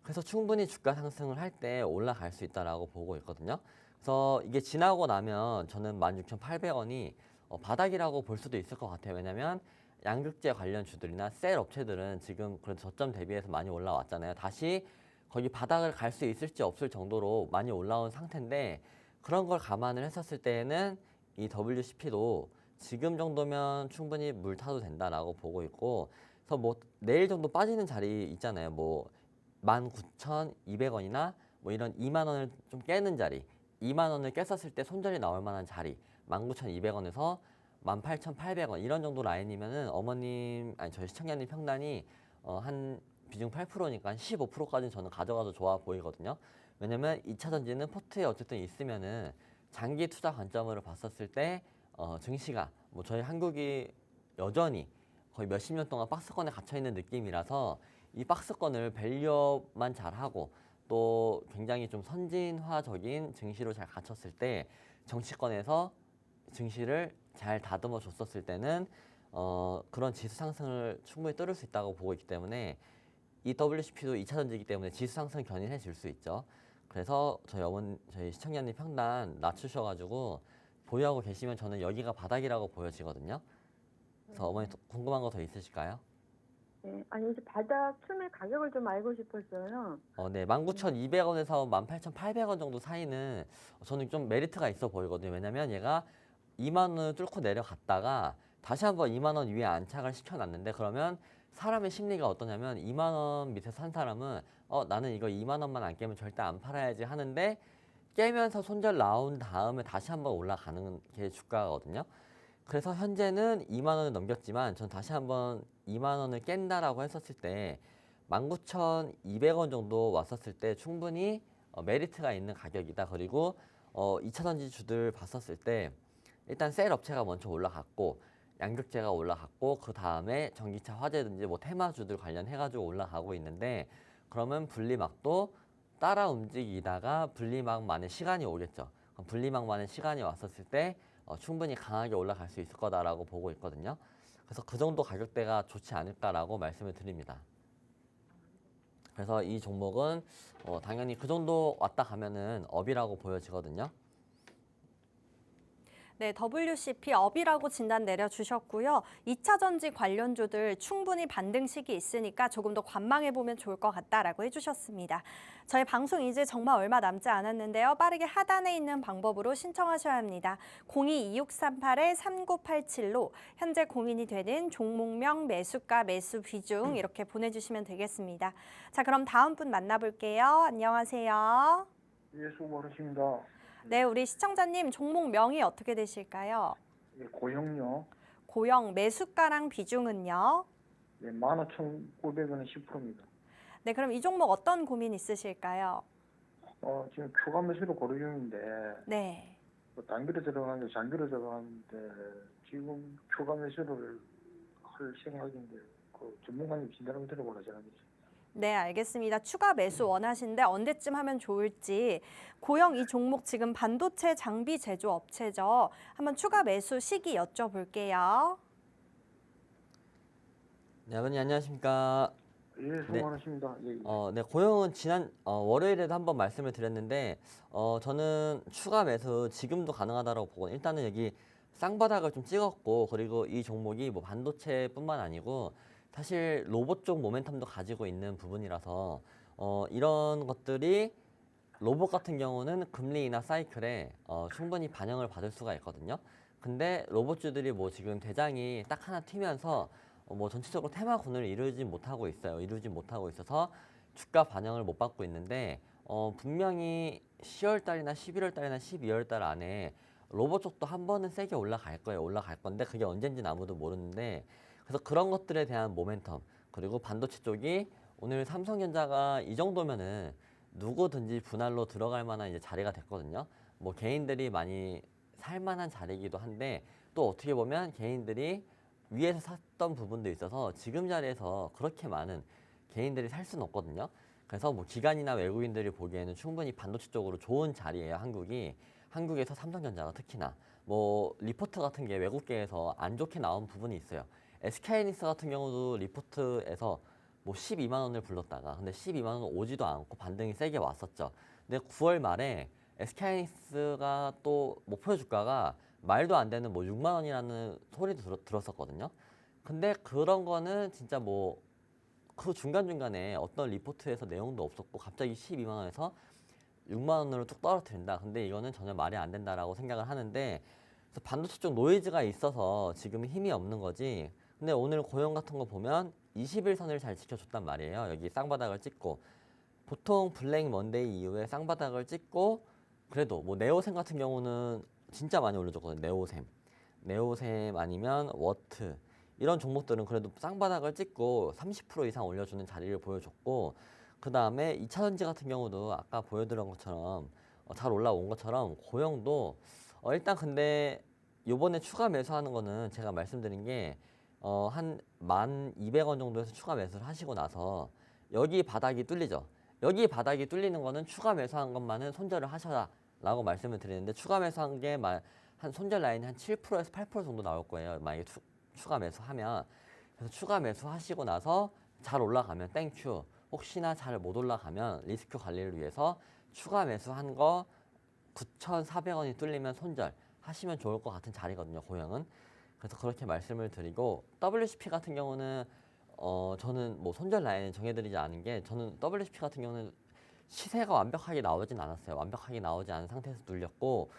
그래서 충분히 주가 상승을 할 때 올라갈 수 있다라고 보고 있거든요. 그래서 이게 지나고 나면 저는 16,800원이 바닥이라고 볼 수도 있을 것 같아요. 왜냐면 양극재 관련 주들이나 셀 업체들은 지금 그래도 저점 대비해서 많이 올라왔잖아요. 다시 거기 바닥을 갈 수 있을지 없을 정도로 많이 올라온 상태인데 그런 걸 감안을 했었을 때에는 이 WCP도 지금 정도면 충분히 물 타도 된다라고 보고 있고 그래서 뭐 내일 정도 빠지는 자리 있잖아요. 뭐 19,200원이나 뭐 이런 2만 원을 좀 깨는 자리 2만 원을 깼었을 때 손절이 나올 만한 자리 19,200원에서 18,800원 이런 정도 라인이면은 어머님 아니 저희 시청자님 평단이 한 비중 8%니까 한 15%까지는 저는 가져가도 좋아 보이거든요. 왜냐면 2차 전지는 포트에 어쨌든 있으면은 장기 투자 관점으로 봤었을 때 증시가 뭐 저희 한국이 여전히 거의 몇십 년 동안 박스권에 갇혀 있는 느낌이라서 이 박스권을 밸류업만 잘하고 또 굉장히 좀 선진화적인 증시로 잘 갖췄을 때 정치권에서 증시를 잘 다듬어 줬었을 때는 그런 지수 상승을 충분히 뚫을 수 있다고 보고 있기 때문에 이 WCP도 2차 전지이기 때문에 지수 상승 견인해 줄 수 있죠. 그래서 저희 시청자님 평단 낮추셔가지고 보유하고 계시면 저는 여기가 바닥이라고 보여지거든요. 그래서 어머니 궁금한 거 더 있으실까요? 네, 아니 이제 바닥 처음에 가격을 좀 알고 싶었어요. 네, 19,200원에서 18,800원 정도 사이는 저는 좀 메리트가 있어 보이거든요. 왜냐면 얘가 2만 원을 뚫고 내려갔다가 다시 한번 2만 원 위에 안착을 시켜놨는데 그러면 사람의 심리가 어떠냐면 2만 원 밑에 산 사람은 나는 이거 2만 원만 안 깨면 절대 안 팔아야지 하는데 깨면서 손절 나온 다음에 다시 한번 올라가는 게 주가거든요. 그래서 현재는 2만 원을 넘겼지만 전 다시 한번 2만 원을 깬다라고 했었을 때 19,200원 정도 왔었을 때 충분히 메리트가 있는 가격이다. 그리고 2차 전지주들 봤었을 때 일단 셀 업체가 먼저 올라갔고 양극재가 올라갔고 그 다음에 전기차 화재든지 뭐 테마주들 관련해가지고 올라가고 있는데 그러면 분리막도 따라 움직이다가 분리막만의 시간이 오겠죠. 그럼 분리막만의 시간이 왔었을 때 충분히 강하게 올라갈 수 있을 거다라고 보고 있거든요. 그래서 그 정도 가격대가 좋지 않을까라고 말씀을 드립니다. 그래서 이 종목은 당연히 그 정도 왔다 가면은 업이라고 보여지거든요. 네, WCP 업이라고 진단 내려주셨고요. 2차 전지 관련주들 충분히 반등식이 있으니까 조금 더 관망해보면 좋을 것 같다라고 해주셨습니다. 저희 방송 이제 정말 얼마 남지 않았는데요. 빠르게 하단에 있는 방법으로 신청하셔야 합니다. 022638-3987로 현재 고민이 되는 종목명, 매수가, 매수 비중 이렇게 보내주시면 되겠습니다. 자, 그럼 다음 분 만나볼게요. 안녕하세요. 예, 수고 많으십니다. 네, 우리 시청자님 종목명이 어떻게 되실까요? 예, 고형요. 고영 매수가랑 비중은요? 예, 15,900원에 10%입니다. 네, 그럼 이 종목 어떤 고민 있으실까요? 지금 추가 매수로 고려 중인데, 네. 단기로 들어가는데, 장기로 들어가는데, 지금 추가 매수를 할 생각인데, 그 전문가님 진단 한번 들어보라 생각이죠. 네, 알겠습니다. 추가 매수 원하시는데 언제쯤 하면 좋을지. 고영 이 종목 지금 반도체 장비 제조 업체죠. 한번 추가 매수 시기 여쭤볼게요. 네, 아버님 안녕하십니까? 예, 수고 네. 많으십니다. 예, 예. 네, 고용은 지난 월요일에도 한번 말씀을 드렸는데 저는 추가 매수 지금도 가능하다고 보고 일단은 여기 쌍바닥을 좀 찍었고 그리고 이 종목이 뭐 반도체뿐만 아니고 사실 로봇 쪽 모멘텀도 가지고 있는 부분이라서 이런 것들이 로봇 같은 경우는 금리나 사이클에 충분히 반영을 받을 수가 있거든요. 근데 로봇주들이 뭐 지금 대장이 딱 하나 튀면서 뭐 전체적으로 테마군을 이루지 못하고 있어서 주가 반영을 못 받고 있는데 분명히 10월 달이나 11월 달이나 12월 달 안에 로봇 쪽도 한 번은 세게 올라갈 건데 그게 언젠지는 아무도 모르는데 그래서 그런 것들에 대한 모멘텀 그리고 반도체 쪽이 오늘 삼성전자가 이 정도면은 누구든지 분할로 들어갈 만한 이제 자리가 됐거든요. 뭐 개인들이 많이 살 만한 자리이기도 한데 또 어떻게 보면 개인들이 위에서 샀던 부분도 있어서 지금 자리에서 그렇게 많은 개인들이 살 수는 없거든요. 그래서 뭐 기관이나 외국인들이 보기에는 충분히 반도체 쪽으로 좋은 자리예요, 한국이. 한국에서 삼성전자가 특히나 뭐 리포트 같은 게 외국계에서 안 좋게 나온 부분이 있어요. SK하이닉스 같은 경우도 리포트에서 뭐 12만 원을 불렀다가 근데 12만 원은 오지도 않고 반등이 세게 왔었죠. 근데 9월 말에 SK하이닉스가 또 목표 주가가 말도 안 되는 뭐 6만 원이라는 소리도 들었었거든요. 근데 그런 거는 진짜 뭐 그 중간중간에 어떤 리포트에서 내용도 없었고 갑자기 12만 원에서 6만 원으로 뚝 떨어뜨린다. 근데 이거는 전혀 말이 안 된다라고 생각을 하는데 그래서 반도체 쪽 노이즈가 있어서 지금 힘이 없는 거지. 근데 오늘 고용 같은 거 보면 21선을 잘 지켜줬단 말이에요. 여기 쌍바닥을 찍고 보통 블랙 먼데이 이후에 쌍바닥을 찍고 그래도 뭐 네오셈 같은 경우는 진짜 많이 올려줬거든요. 네오셈 아니면 워트 이런 종목들은 그래도 쌍바닥을 찍고 30% 이상 올려주는 자리를 보여줬고 그 다음에 2차전지 같은 경우도 아까 보여드린 것처럼 잘 올라온 것처럼 고용도 일단 근데 요번에 추가 매수하는 거는 제가 말씀드린 게 한 1,200원 정도에서 추가 매수를 하시고 나서 여기 바닥이 뚫리죠. 여기 바닥이 뚫리는 거는 추가 매수한 것만은 손절을 하셔라라고 말씀을 드리는데 추가 매수한 게 한 손절 라인이 한 7%에서 8% 정도 나올 거예요. 만약에 추가 매수하면 그래서 추가 매수하시고 나서 잘 올라가면 땡큐. 혹시나 잘 못 올라가면 리스크 관리를 위해서 추가 매수한 거 9,400원이 뚫리면 손절 하시면 좋을 것 같은 자리거든요. 고용은. 그래서 그렇게 말씀을 드리고 WCP 같은 경우는 저는 뭐 손절 라인을 정해드리지 않은 게 저는 WCP 같은 경우는 시세가 완벽하게 나오진 않았어요. 완벽하게 나오지 않은 상태에서 눌렸고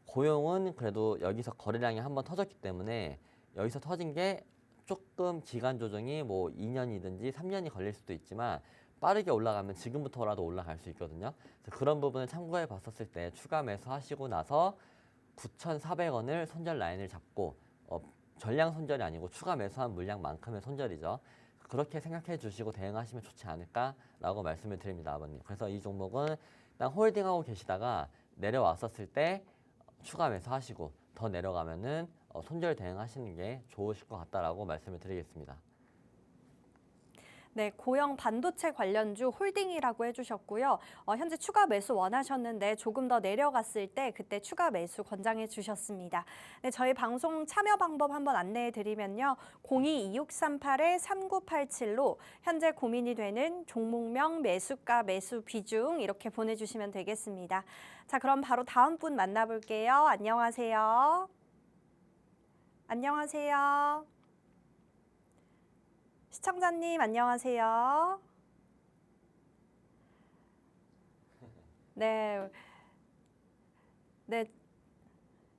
고용은 그래도 여기서 거래량이 한번 터졌기 때문에 여기서 터진 게 조금 기간 조정이 뭐 2년이든지 3년이 걸릴 수도 있지만 빠르게 올라가면 지금부터라도 올라갈 수 있거든요. 그래서 그런 부분을 참고해 봤었을 때 추가 매수하시고 나서 9,400원을 손절 라인을 잡고 전량 손절이 아니고 추가 매수한 물량만큼의 손절이죠. 그렇게 생각해 주시고 대응하시면 좋지 않을까라고 말씀을 드립니다, 아버님. 그래서 이 종목은 일단 홀딩하고 계시다가 내려왔었을 때 추가 매수하시고 더 내려가면은 손절 대응하시는 게 좋으실 것 같다라고 말씀을 드리겠습니다. 네, 고영 반도체 관련주 홀딩이라고 해주셨고요. 현재 추가 매수 원하셨는데 조금 더 내려갔을 때 그때 추가 매수 권장해 주셨습니다. 네, 저희 방송 참여 방법 한번 안내해 드리면요. 022638-3987로 현재 고민이 되는 종목명, 매수가, 매수 비중 이렇게 보내주시면 되겠습니다. 자, 그럼 바로 다음 분 만나볼게요. 안녕하세요. 안녕하세요. 시청자님 안녕하세요. 네.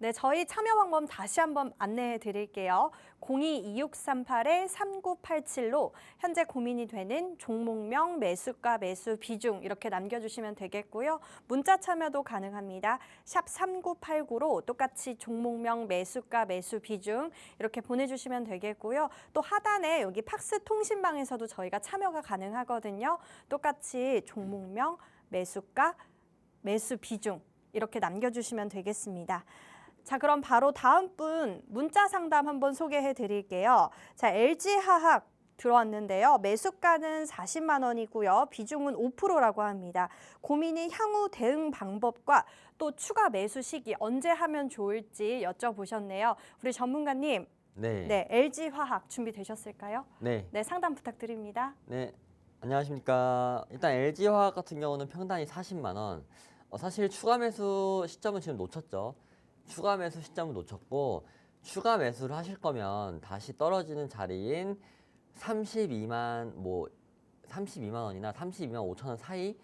네, 저희 참여 방법 다시 한번 안내해 드릴게요. 022638-3987로 현재 고민이 되는 종목명, 매수가, 매수 비중 이렇게 남겨주시면 되겠고요. 문자 참여도 가능합니다. 샵 3989로 똑같이 종목명, 매수가, 매수 비중 이렇게 보내주시면 되겠고요. 또 하단에 여기 팍스 통신방에서도 저희가 참여가 가능하거든요. 똑같이 종목명, 매수가, 매수 비중 이렇게 남겨주시면 되겠습니다. 자, 그럼 바로 다음 분 문자 상담 한번 소개해 드릴게요. 자, LG화학 들어왔는데요. 매수가는 40만 원이고요. 비중은 5%라고 합니다. 고민이 향후 대응 방법과 또 추가 매수 시기 언제 하면 좋을지 여쭤보셨네요. 우리 전문가님, 네, LG화학 준비되셨을까요? 네. 네, 상담 부탁드립니다. 네, 안녕하십니까. 일단 LG화학 같은 경우는 평단이 40만 원. 사실 추가 매수 시점은 지금 놓쳤죠. 추가 매수 시점을 놓쳤고 추가 매수를 하실 거면 다시 떨어지는 자리인 32만 원이나 32만 5천 원 사이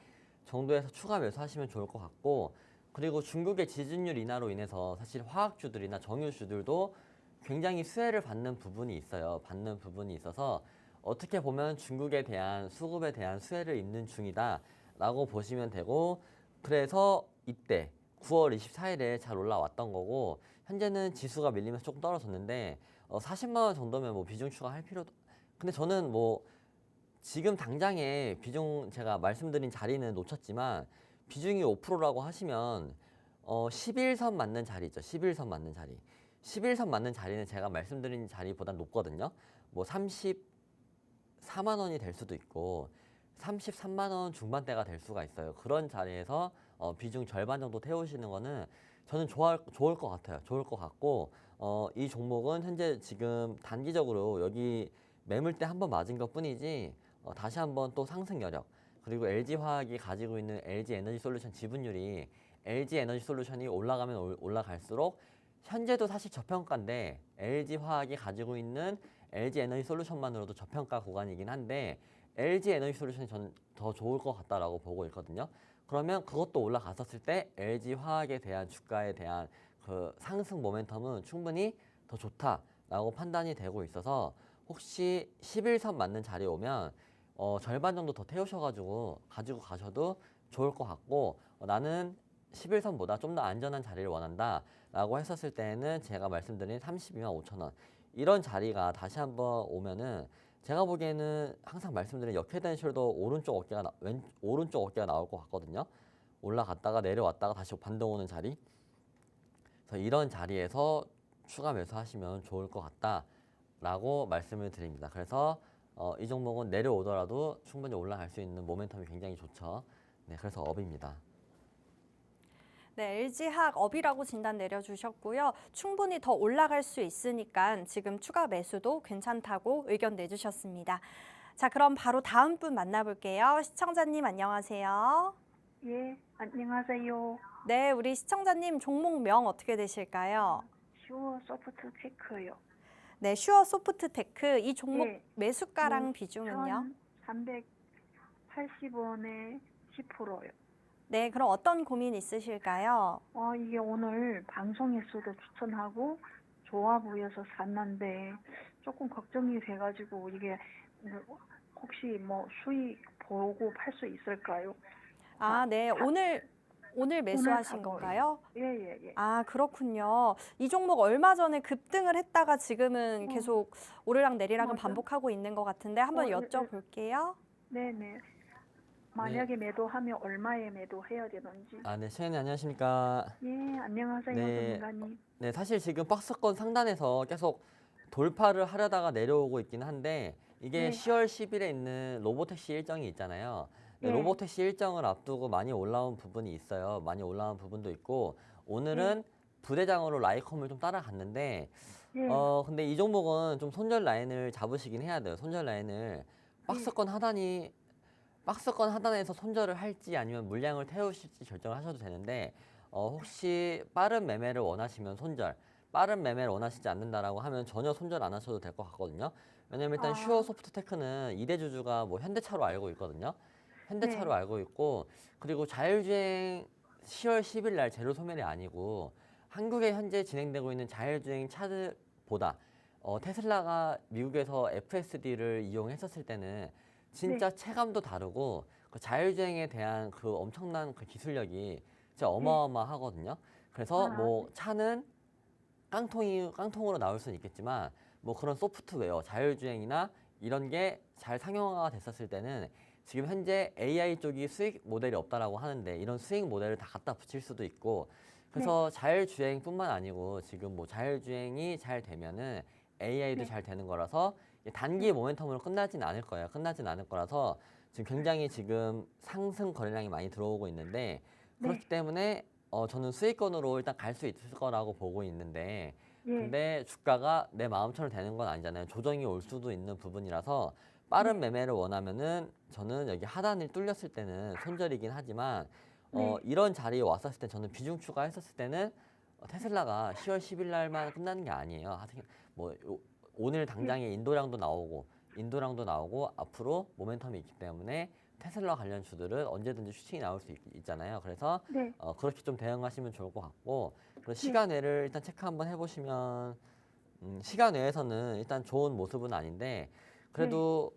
정도에서 추가 매수하시면 좋을 것 같고 그리고 중국의 지준율 인하로 인해서 사실 화학주들이나 정유주들도 굉장히 수혜를 받는 부분이 있어요. 받는 부분이 있어서 어떻게 보면 중국에 대한 수급에 대한 수혜를 입는 중이다라고 보시면 되고 그래서 이때 9월 24일에 잘 올라왔던 거고 현재는 지수가 밀리면서 조금 떨어졌는데 40만 원 정도면 뭐 비중 추가할 필요도 근데 저는 뭐 지금 당장에 비중 제가 말씀드린 자리는 놓쳤지만 비중이 5%라고 하시면 11선 맞는 자리 있죠. 11선 맞는 자리. 11선 맞는 자리는 제가 말씀드린 자리보다 높거든요. 뭐 34만 원이 될 수도 있고 33만 원 중반대가 될 수가 있어요. 그런 자리에서 비중 절반 정도 태우시는 거는 저는 좋을 것 같아요. 좋을 것 같고 이 종목은 현재 지금 단기적으로 여기 매물대 한번 맞은 것 뿐이지 다시 한번 또 상승 여력 그리고 LG화학이 가지고 있는 LG에너지솔루션 지분율이 LG에너지솔루션이 올라가면 올라갈수록 현재도 사실 저평가인데 LG화학이 가지고 있는 LG에너지솔루션만으로도 저평가 구간이긴 한데 LG에너지솔루션이 저는 더 좋을 것 같다라고 보고 있거든요. 그러면 그것도 올라갔었을 때 LG화학에 대한 주가에 대한 그 상승 모멘텀은 충분히 더 좋다라고 판단이 되고 있어서 혹시 11선 맞는 자리에 오면 절반 정도 더 태우셔가지고 가지고 가셔도 좋을 것 같고 나는 11선보다 좀 더 안전한 자리를 원한다라고 했었을 때는 제가 말씀드린 32만 5천 원 이런 자리가 다시 한번 오면은 제가 보기에는 항상 말씀드린 역회된 숄더 오른쪽 어깨가 나올 것 같거든요. 올라갔다가 내려왔다가 다시 반등 오는 자리. 그래서 이런 자리에서 추가 매수하시면 좋을 것 같다라고 말씀을 드립니다. 그래서 이 종목은 내려오더라도 충분히 올라갈 수 있는 모멘텀이 굉장히 좋죠. 네, 그래서 업입니다. 네, LG학 업이라고 진단 내려주셨고요. 충분히 더 올라갈 수 있으니까 지금 추가 매수도 괜찮다고 의견 내주셨습니다. 자, 그럼 바로 다음 분 만나볼게요. 시청자님 안녕하세요. 예, 안녕하세요. 네, 우리 시청자님 종목명 어떻게 되실까요? 슈어 소프트 테크요. 네, 슈어 소프트테크 이 종목 예, 매수가랑 비중은요? 1,380원에 10%요. 네, 그럼 어떤 고민 있으실까요? 이게 오늘 방송에서도 추천하고 좋아 보여서 샀는데 조금 걱정이 돼가지고 이게 혹시 뭐 수익 보고 팔 수 있을까요? 아, 네, 오늘 매수하신 사고요. 건가요? 예. 아, 그렇군요. 이 종목 얼마 전에 급등을 했다가 지금은 계속 오르락 내리락은 맞아. 반복하고 있는 것 같은데 한번 예. 여쭤볼게요. 네네. 만약에 매도하면 얼마에 매도해야 되는지. 아, 네, 시현님 안녕하십니까? 예, 안녕하세요, 네. 전문가님. 네, 사실 지금 박스권 상단에서 계속 돌파를 하려다가 내려오고 있긴 한데 이게 네. 10월 10일에 있는 로보택시 일정이 있잖아요. 네, 예. 로보택시 일정을 앞두고 많이 올라온 부분이 있어요. 많이 올라온 부분도 있고 오늘은 부대장으로 라이컴을 좀 따라갔는데 예. 근데 이 종목은 좀 손절 라인을 잡으시긴 해야 돼요. 손절 라인을 박스권 하단에서 손절을 할지 아니면 물량을 태우실지 결정을 하셔도 되는데 혹시 빠른 매매를 원하시면 손절, 빠른 매매를 원하시지 않는다라고 하면 전혀 손절 안 하셔도 될 것 같거든요. 왜냐면 일단 슈어 소프트테크는 2대 주주가 뭐 현대차로 알고 있거든요. 현대차로 네. 알고 있고 그리고 자율주행 10월 10일 날 제로 소멸이 아니고 한국에 현재 진행되고 있는 자율주행 차들보다 테슬라가 미국에서 FSD를 이용했었을 때는 진짜 체감도 다르고 그 자율주행에 대한 그 엄청난 그 기술력이 진짜 어마어마하거든요. 그래서 뭐 차는 깡통으로 나올 수는 있겠지만 뭐 그런 소프트웨어, 자율주행이나 이런 게 잘 상용화가 됐었을 때는 지금 현재 AI 쪽이 수익 모델이 없다라고 하는데 이런 수익 모델을 다 갖다 붙일 수도 있고 그래서 자율주행뿐만 아니고 지금 뭐 자율주행이 잘 되면은 AI도 잘 되는 거라서 단기 모멘텀으로 끝나진 않을 거예요. 끝나진 않을 거라서 지금 굉장히 지금 상승 거래량이 많이 들어오고 있는데 그렇기 때문에 저는 수익권으로 일단 갈 수 있을 거라고 보고 있는데 근데 주가가 내 마음처럼 되는 건 아니잖아요. 조정이 올 수도 있는 부분이라서 빠른 매매를 원하면은 저는 여기 하단을 뚫렸을 때는 손절이긴 하지만 이런 자리에 왔었을 때 저는 비중 추가했었을 때는 테슬라가 10월 10일 날만 끝나는 게 아니에요. 뭐 오늘 당장에 인도량도 나오고 앞으로 모멘텀이 있기 때문에 테슬라 관련 주들은 언제든지 슈팅이 나올 수 있잖아요. 그래서 그렇게 좀 대응하시면 좋을 것 같고 그리고 시간외를 일단 체크 한번 해보시면 시간외에서는 일단 좋은 모습은 아닌데 그래도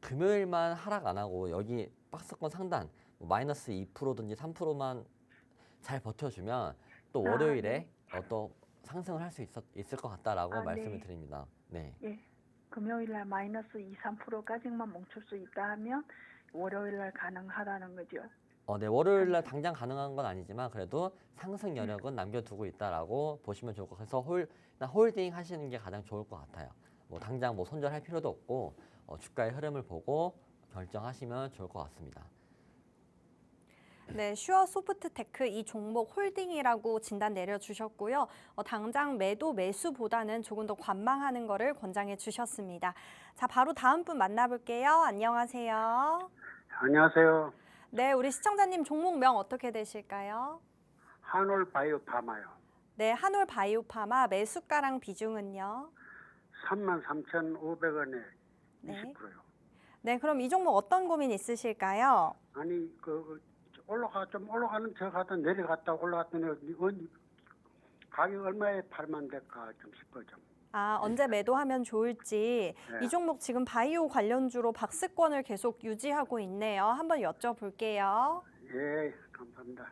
금요일만 하락 안 하고 여기 박스권 상단 뭐 마이너스 2%든지 3%만 잘 버텨주면 또 월요일에 또 상승을 할 수 있을 것 같다라고 말씀을 드립니다. 네. 금요일 날 마이너스 2, 3%까지만 멈출 수 있다 하면 월요일 날 가능하다는 거죠. 네, 월요일 날 당장 가능한 건 아니지만 그래도 상승 여력은 남겨두고 있다라고 보시면 좋을 것 같아서 홀딩 하시는 게 가장 좋을 것 같아요. 뭐 당장 뭐 손절할 필요도 없고 주가의 흐름을 보고 결정하시면 좋을 것 같습니다. 네, 슈어 소프트테크 이 종목 홀딩이라고 진단 내려주셨고요. 당장 매수보다는 조금 더 관망하는 거를 권장해 주셨습니다. 자, 바로 다음 분 만나볼게요. 안녕하세요. 안녕하세요. 네, 우리 시청자님 종목명 어떻게 되실까요? 한올 바이오파마요. 네, 한올 바이오파마 매수가랑 비중은요? 33,500원에 네. 20%요. 네, 그럼 이 종목 어떤 고민 있으실까요? 아니 좀 올라가는 척 하던 내려갔다 올라갔더니 가격 얼마에 팔면 될까 좀 싶어 좀. 언제 매도하면 좋을지 네. 이 종목 지금 바이오 관련주로 박스권을 계속 유지하고 있네요. 한번 여쭤볼게요. 예, 감사합니다.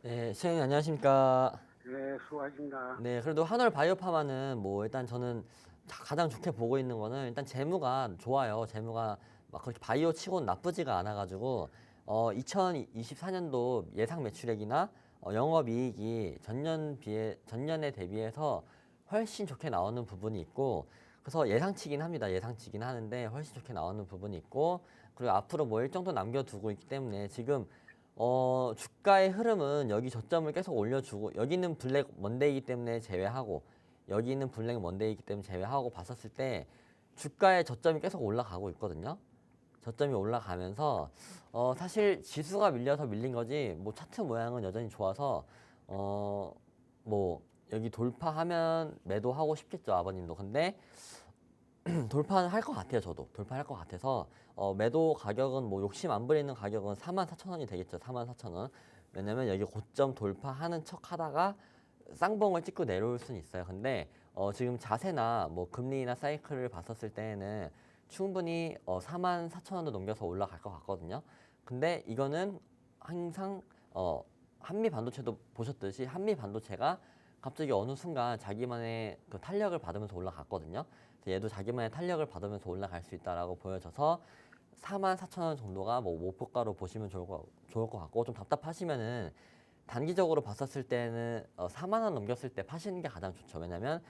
네, 시장님 안녕하십니까? 예, 수고하십니다. 네, 그래도 한올 바이오파마는 뭐 일단 저는 가장 좋게 보고 있는 거는 일단 재무가 좋아요. 재무가 막 그렇게 바이오 치고는 나쁘지가 않아가지고 2024년도 예상 매출액이나 영업이익이 전년에 대비해서 훨씬 좋게 나오는 부분이 있고 그래서 예상치긴 합니다. 예상치긴 하는데 훨씬 좋게 나오는 부분이 있고 그리고 앞으로 뭐 일정도 남겨두고 있기 때문에 지금 주가의 흐름은 여기 저점을 계속 올려주고 여기는 블랙 먼데이기 때문에 제외하고 여기는 블랙 먼데이기 때문에 제외하고 봤었을 때 주가의 저점이 계속 올라가고 있거든요. 저점이 올라가면서 사실 지수가 밀려서 밀린 거지 뭐 차트 모양은 여전히 좋아서 뭐 여기 돌파하면 매도하고 싶겠죠 아버님도. 근데 돌파는 할 것 같아요. 저도 돌파할 것 같아서 매도 가격은 뭐 욕심 안 부리는 가격은 44,000원이 되겠죠. 44,000원. 왜냐면 여기 고점 돌파하는 척 하다가 쌍봉을 찍고 내려올 수는 있어요. 근데 지금 자세나 뭐 금리나 사이클을 봤었을 때에는 충분히 44,000원도 넘겨서 올라갈 것 같거든요. 근데 이거는 항상 한미 반도체도 보셨듯이 한미 반도체가 갑자기 어느 순간 자기만의 그 탄력을 받으면서 올라갔거든요. 얘도 자기만의 탄력을 받으면서 올라갈 수 있다라고 보여져서 44,000원 정도가 뭐 목표가로 보시면 좋을 것 같고 좀 답답하시면은 단기적으로 봤었을 때는 4만 원 넘겼을 때 파시는 게 가장 좋죠. 왜냐면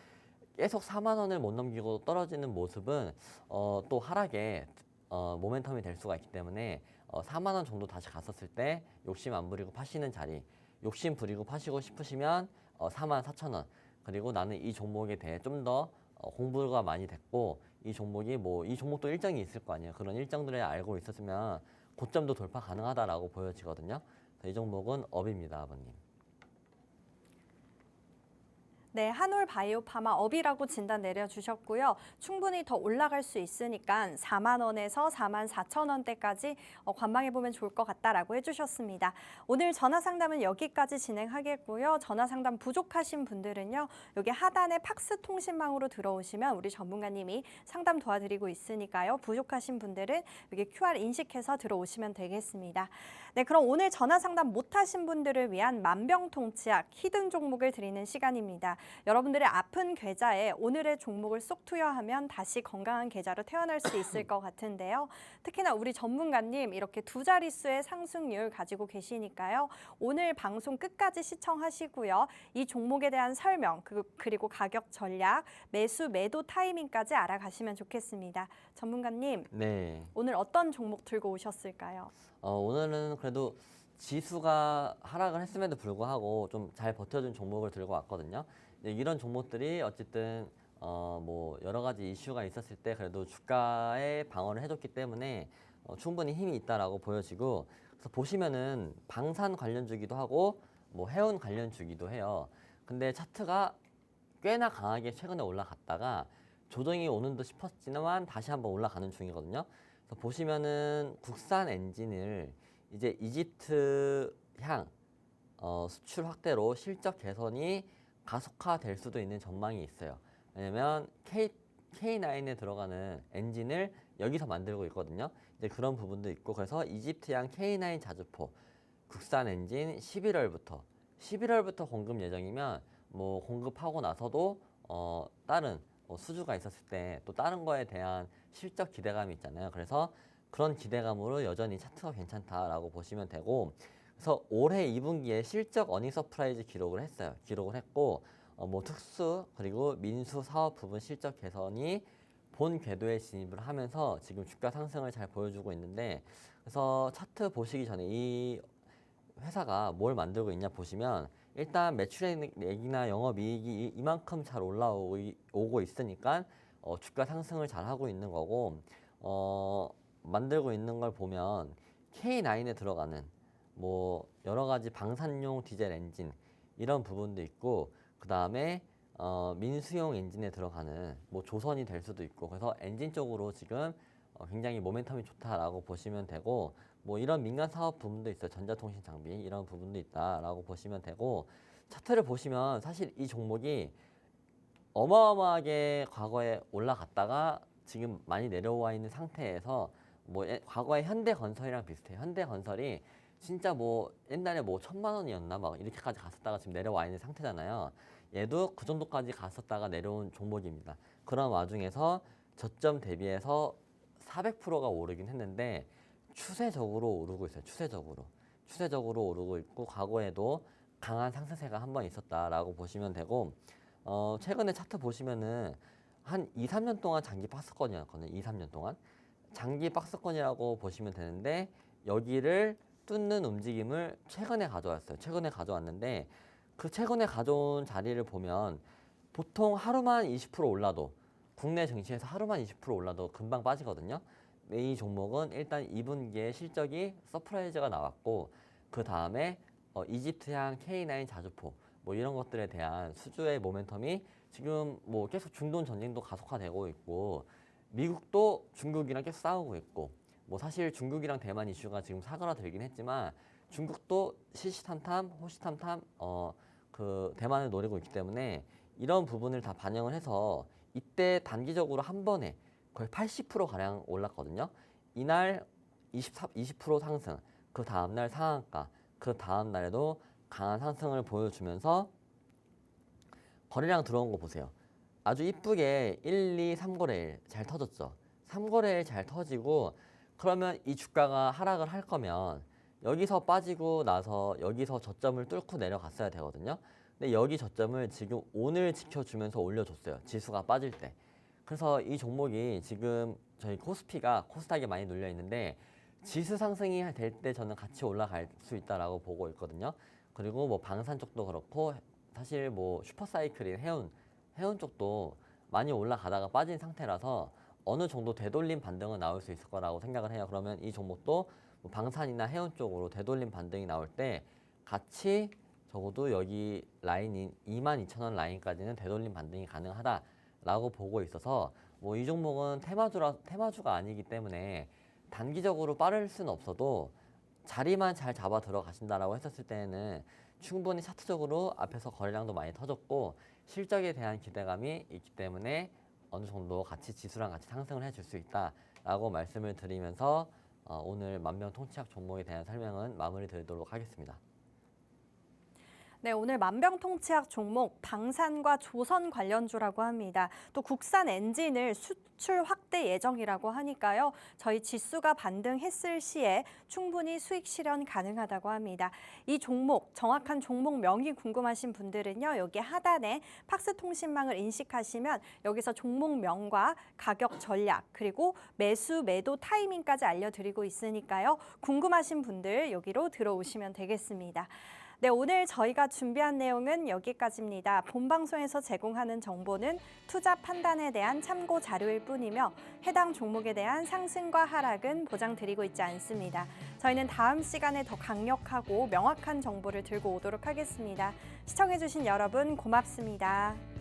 계속 4만 원을 못 넘기고 떨어지는 모습은 또 하락에 모멘텀이 될 수가 있기 때문에 4만 원 정도 다시 갔었을 때 욕심 안 부리고 파시는 자리, 욕심 부리고 파시고 싶으시면 44,000원. 그리고 나는 이 종목에 대해 좀 더 공부가 많이 됐고 이 종목이 뭐 이 종목도 일정이 있을 거 아니에요. 그런 일정들을 알고 있었으면 고점도 돌파 가능하다라고 보여지거든요. 이 종목은 업입니다, 아버님. 네, 한올 바이오파마 업이라고 진단 내려주셨고요. 충분히 더 올라갈 수 있으니까 4만 원에서 4만 4천 원대까지 관망해보면 좋을 것 같다라고 해주셨습니다. 오늘 전화 상담은 여기까지 진행하겠고요. 전화 상담 부족하신 분들은요. 여기 하단에 팍스 통신망으로 들어오시면 우리 전문가님이 상담 도와드리고 있으니까요. 부족하신 분들은 여기 QR 인식해서 들어오시면 되겠습니다. 네, 그럼 오늘 전화 상담 못하신 분들을 위한 만병통치약 히든 종목을 드리는 시간입니다. 여러분들의 아픈 계좌에 오늘의 종목을 쏙 투여하면 다시 건강한 계좌로 태어날 수 있을 것 같은데요. 특히나 우리 전문가님 이렇게 두 자릿수의 상승률 가지고 계시니까요. 오늘 방송 끝까지 시청하시고요. 이 종목에 대한 설명 그리고 가격 전략, 매수 매도 타이밍까지 알아가시면 좋겠습니다. 전문가님, 네. 오늘 어떤 종목 들고 오셨을까요? 오늘은 그래도 지수가 하락을 했음에도 불구하고 좀 잘 버텨준 종목을 들고 왔거든요. 이런 종목들이 어쨌든 뭐 여러 가지 이슈가 있었을 때 그래도 주가에 방어를 해줬기 때문에 충분히 힘이 있다라고 보여지고 그래서 보시면은 방산 관련주기도 하고 뭐 해운 관련주기도 해요. 근데 차트가 꽤나 강하게 최근에 올라갔다가 조정이 오는 듯 싶었지만 다시 한번 올라가는 중이거든요. 그래서 보시면은 국산 엔진을 이제 이집트 향 수출 확대로 실적 개선이 가속화될 수도 있는 전망이 있어요. 왜냐면 K9에 들어가는 엔진을 여기서 만들고 있거든요. 이제 그런 부분도 있고 그래서 이집트향 K9 자주포 국산 엔진 11월부터 공급 예정이면 뭐 공급하고 나서도 다른 수주가 있었을 때 또 다른 거에 대한 실적 기대감이 있잖아요. 그래서 그런 기대감으로 여전히 차트가 괜찮다라고 보시면 되고, 그래서 올해 2분기에 실적 어닝 서프라이즈 기록을 했어요. 기록을 했고, 뭐 특수 그리고 민수 사업 부분 실적 개선이 본 궤도에 진입을 하면서 지금 주가 상승을 잘 보여주고 있는데, 그래서 차트 보시기 전에 이 회사가 뭘 만들고 있냐 보시면 일단 매출액이나 영업이익이 이만큼 잘 올라오고 있으니까 주가 상승을 잘 하고 있는 거고, 만들고 있는 걸 보면 K9에 들어가는 뭐 여러 가지 방산용 디젤 엔진 이런 부분도 있고, 그 다음에 민수용 엔진에 들어가는 뭐 조선이 될 수도 있고, 그래서 엔진 쪽으로 지금 굉장히 모멘텀이 좋다라고 보시면 되고, 뭐 이런 민간 사업 부분도 있어요. 전자통신 장비 이런 부분도 있다라고 보시면 되고, 차트를 보시면 사실 이 종목이 어마어마하게 과거에 올라갔다가 지금 많이 내려와 있는 상태에서 뭐 과거에 현대건설이랑 비슷해요. 현대건설이 진짜 뭐 옛날에 뭐 1,000만 원이었나 막 이렇게까지 갔었다가 지금 내려와 있는 상태잖아요. 얘도 그 정도까지 갔었다가 내려온 종목입니다. 그런 와중에서 저점 대비해서 400%가 오르긴 했는데 추세적으로 오르고 있어요. 추세적으로 오르고 있고, 과거에도 강한 상승세가 한 번 있었다라고 보시면 되고, 최근에 차트 보시면은 한 2, 3년 동안 장기 박스권이었거든요. 2, 3년 동안 장기 박스권이라고 보시면 되는데, 여기를 뚫는 움직임을 최근에 가져왔어요. 최근에 가져왔는데, 그 최근에 가져온 자리를 보면 보통 하루만 20% 올라도, 국내 증시에서 하루만 20% 올라도 금방 빠지거든요. 이 종목은 일단 2분기에 실적이 서프라이즈가 나왔고, 그 다음에 이집트향 K9 자주포 뭐 이런 것들에 대한 수주의 모멘텀이 지금 뭐 계속 중동 전쟁도 가속화되고 있고, 미국도 중국이랑 계속 싸우고 있고, 뭐 사실 중국이랑 대만 이슈가 지금 사그라들긴 했지만 중국도 시시탐탐 호시탐탐 그 대만을 노리고 있기 때문에 이런 부분을 다 반영을 해서 이때 단기적으로 한 번에 거의 80% 가량 올랐거든요. 이날 20% 상승, 그 다음날 상한가, 그 다음날에도 강한 상승을 보여주면서 거래량 들어온 거 보세요. 아주 이쁘게 1, 2, 3거래일 잘 터졌죠. 3거래일 잘 터지고, 그러면 이 주가가 하락을 할 거면 여기서 빠지고 나서 여기서 저점을 뚫고 내려갔어야 되거든요. 근데 여기 저점을 지금 오늘 지켜주면서 올려줬어요. 지수가 빠질 때. 그래서 이 종목이 지금 저희 코스닥에 많이 눌려 있는데, 지수 상승이 될 때 저는 같이 올라갈 수 있다라고 보고 있거든요. 그리고 뭐 방산 쪽도 그렇고, 사실 뭐 슈퍼사이클인 해운 쪽도 많이 올라가다가 빠진 상태라서 어느 정도 되돌림 반등은 나올 수 있을 거라고 생각을 해요. 그러면 이 종목도 뭐 방산이나 해운 쪽으로 되돌림 반등이 나올 때 같이 적어도 여기 라인인 22,000원 라인까지는 되돌림 반등이 가능하다라고 보고 있어서, 뭐 이 종목은 테마주가 아니기 때문에 단기적으로 빠를 수는 없어도 자리만 잘 잡아 들어가신다라고 했었을 때는 충분히 차트적으로 앞에서 거래량도 많이 터졌고 실적에 대한 기대감이 있기 때문에 어느 정도 같이 지수랑 같이 상승을 해줄 수 있다라고 말씀을 드리면서 오늘 만병통치약 종목에 대한 설명은 마무리 드리도록 하겠습니다. 네, 오늘 만병통치약 종목 방산과 조선 관련주라고 합니다. 또 국산 엔진을 수출 확대 예정이라고 하니까요. 저희 지수가 반등했을 시에 충분히 수익 실현 가능하다고 합니다. 이 종목, 정확한 종목명이 궁금하신 분들은요. 여기 하단에 팍스통신망을 인식하시면 여기서 종목명과 가격 전략, 그리고 매수, 매도 타이밍까지 알려드리고 있으니까요. 궁금하신 분들 여기로 들어오시면 되겠습니다. 네, 오늘 저희가 준비한 내용은 여기까지입니다. 본 방송에서 제공하는 정보는 투자 판단에 대한 참고 자료일 뿐이며 해당 종목에 대한 상승과 하락은 보장드리고 있지 않습니다. 저희는 다음 시간에 더 강력하고 명확한 정보를 들고 오도록 하겠습니다. 시청해주신 여러분 고맙습니다.